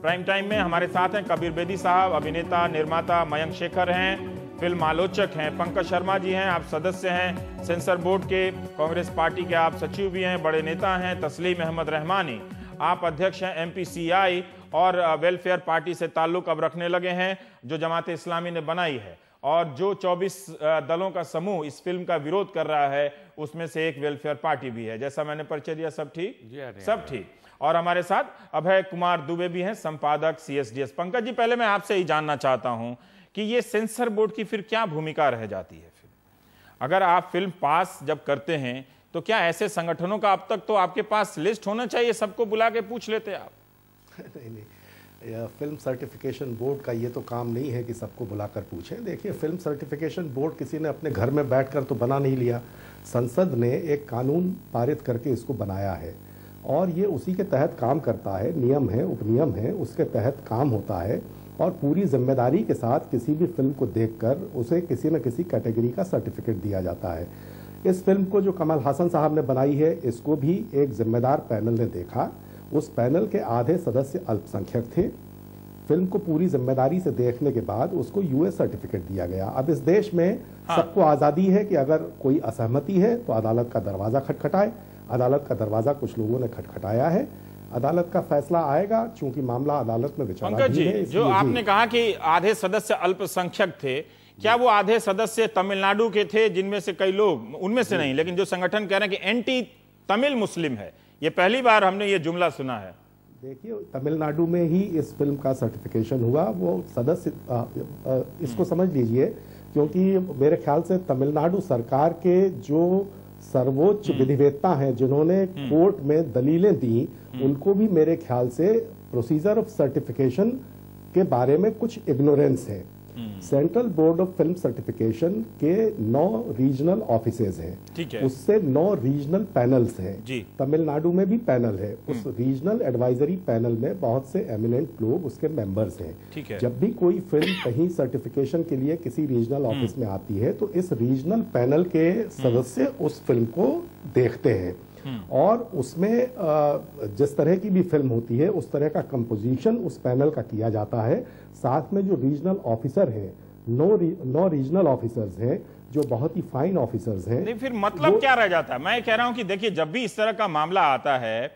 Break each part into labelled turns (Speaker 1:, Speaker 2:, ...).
Speaker 1: Prime time में हमारे साथ हैं कबीर बेदी साहब, अभिनेता निर्माता मयंक शेखर हैं, फिल्म आलोचक हैं पंकज शर्मा जी हैं, आप सदस्य हैं सेंसर बोर्ड के, कांग्रेस पार्टी के आप सचिव भी हैं, बड़े नेता हैं तस्लीम अहमद रहमानी, आप अध्यक्ष हैं MPCI और वेलफेयर पार्टी से ताल्लुक अब रखने लगे हैं जो जमात इस्लामी ने बनाई है, और जो 24 दलों का समूह इस फिल्म का विरोध कर रहा है उसमें से एक वेलफेयर पार्टी भी है। जैसा मैंने परिचय दिया सब ठीक? सब ठीक। और हमारे साथ अभय कुमार दुबे भी हैं, संपादक CSDS। पंकज जी, पहले मैं आपसे ही जानना चाहता हूं कि ये सेंसर बोर्ड की फिर क्या भूमिका रह जाती है? फिर अगर आप फिल्म पास जब करते हैं तो क्या ऐसे संगठनों का अब तक तो आपके पास लिस्ट होना चाहिए, सबको बुला के पूछ लेते आप?
Speaker 2: नहीं, फिल्म सर्टिफिकेशन बोर्ड का ये तो काम नहीं है कि सबको बुलाकर पूछें। देखिए, फिल्म सर्टिफिकेशन बोर्ड किसी ने अपने घर में बैठकर तो बना नहीं लिया, संसद ने एक कानून पारित करके इसको बनाया है और ये उसी के तहत काम करता है, नियम है, उपनियम है, उसके तहत काम होता है और पूरी जिम्मेदारी के साथ किसी भी फिल्म को देखकर उसे किसी न किसी कैटेगरी का सर्टिफिकेट दिया जाता है। इस फिल्म को जो कमल हासन साहब ने बनाई है, इसको भी एक जिम्मेदार पैनल ने देखा। उस पैनल के आधे सदस्य अल्पसंख्यक थे। फिल्म को पूरी जिम्मेदारी से देखने के बाद उसको US सर्टिफिकेट दिया गया। अब इस देश में सबको आज़ादी है कि अगर कोई असहमति है तो अदालत का दरवाज़ा खटखटाए। अदालत का दरवाज़ा कुछ लोगों ने खटखटाया है, अदालत का फैसला आएगा, चूंकि मामला अदालत में विचाराधीन है।
Speaker 1: जो आपने कहा कि आधे सदस्य अल्पसंख्यक थे, क्या वो आधे सदस्य तमिलनाडु के थे जिनमें से कई लोग, उनमें से नहीं, लेकिन जो संगठन कह रहे हैं कि एंटी तमिल मुस्लिम है? ये पहली बार हमने ये जुमला सुना है।
Speaker 2: देखिए, तमिलनाडु में ही इस फिल्म का सर्टिफिकेशन हुआ। वो सदस्य इसको समझ लीजिए, क्योंकि मेरे ख्याल से तमिलनाडु सरकार के जो सर्वोच्च विधिवेत्ता हैं जिन्होंने कोर्ट में दलीलें दी, उनको भी मेरे ख्याल से प्रोसीजर ऑफ सर्टिफिकेशन के बारे में कुछ इग्नोरेंस है। Central board of film certification के 9 रीजनल ऑफिसेज हैं, उससे 9 रीजनल पैनल्स हैं। तमिलनाडु में भी पैनल है, उस रीजनल एडवाइजरी पैनल में बहुत से एमिनेंट लोग उसके मेंबर्स हैं। जब भी कोई फिल्म कहीं सर्टिफिकेशन के लिए किसी रीजनल ऑफिस में आती है तो इस रीजनल पैनल के सदस्य उस फिल्म को देखते हैं और उसमें जिस तरह की भी फिल्म होती है उस तरह का कंपोजिशन उस पैनल का किया जाता है। साथ में जो रीजनल ऑफिसर हैं, 9 रीजनल ऑफिसर्स हैं जो बहुत ही फाइन ऑफिसर्स हैं।
Speaker 1: नहीं, फिर मतलब क्या रह जाता है? मैं कह रहा हूं कि देखिए, जब भी इस तरह का मामला आता है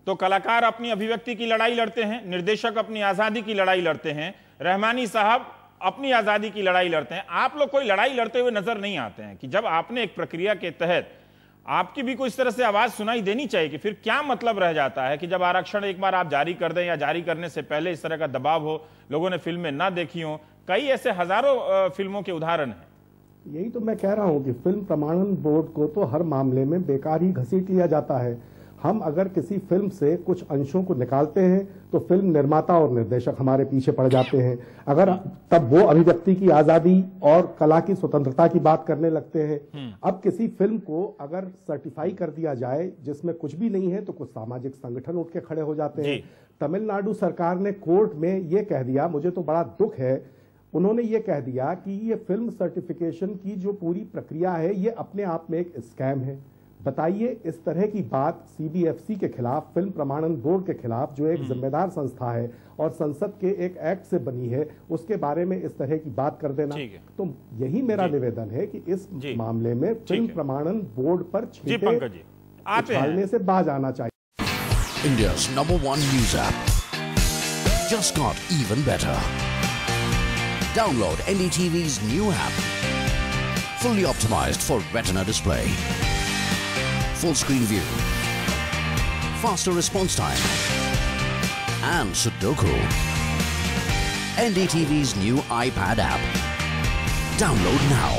Speaker 1: तो कलाकार अपनी अभिव्यक्ति की लड़ाई लड़ते हैं, निर्देशक अपनी आजादी की लड़ाई लड़ते हैं, रहमानी साहब अपनी आजादी की लड़ाई लड़ते हैं। आप लोग कोई लड़ाई लड़ते हुए नजर नहीं आते हैं कि जब आपने एक प्रक्रिया के तहत आपकी भी कोई इस तरह से आवाज सुनाई देनी चाहिए कि फिर क्या मतलब रह जाता है कि जब आरक्षण एक बार आप जारी कर दें या जारी करने से पहले इस तरह का दबाव हो, लोगों ने फिल्में ना देखी हो? कई ऐसे हजारों फिल्मों के उदाहरण हैं।
Speaker 2: यही तो मैं कह रहा हूं कि फिल्म प्रमाणन बोर्ड को तो हर मामले में बेकार ही घसीट लिया जाता है। हम अगर किसी फिल्म से कुछ अंशों को निकालते हैं तो फिल्म निर्माता और निर्देशक हमारे पीछे पड़ जाते हैं। अगर तब वो अभिव्यक्ति की आजादी और कला की स्वतंत्रता की बात करने लगते हैं। अब किसी फिल्म को अगर सर्टिफाई कर दिया जाए जिसमें कुछ भी नहीं है तो कुछ सामाजिक संगठन उठ के खड़े हो जाते हैं। तमिलनाडु सरकार ने कोर्ट में ये कह दिया, मुझे तो बड़ा दुख है, उन्होंने ये कह दिया कि ये फिल्म सर्टिफिकेशन की जो पूरी प्रक्रिया है ये अपने आप में एक स्कैम है। बताइए, इस तरह की बात CBFC के खिलाफ, फिल्म प्रमाणन बोर्ड के खिलाफ, जो एक जिम्मेदार संस्था है और संसद के एक एक्ट से बनी है, उसके बारे में इस तरह की बात कर देना। तो यही मेरा निवेदन है कि इस मामले में फिल्म प्रमाणन बोर्ड पर छींटे उछालने से बाज आना चाहिए।
Speaker 3: India's #1 news app just got even better. Download NDTV's new app, fully optimized for Retina display. Full screen view, faster response time, and Sudoku. NDTV's new iPad app. Download now.